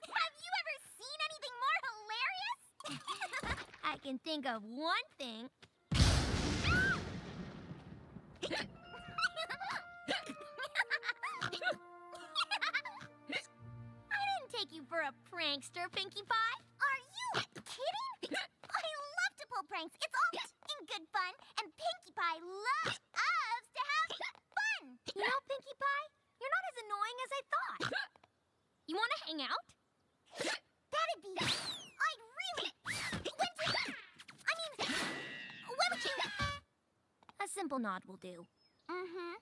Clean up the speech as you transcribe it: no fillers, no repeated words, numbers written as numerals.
Have you ever seen anything more hilarious? I can think of one thing. I didn't take you for a prankster, Pinkie Pie. Are you kidding? I love to pull pranks. It's all in good fun, and Pinkie Pie loves to have fun. You know, Pinkie Pie, you're not as annoying as I thought. You want to hang out? That'd be... I'd really... When would you... A simple nod will do. Mm-hmm.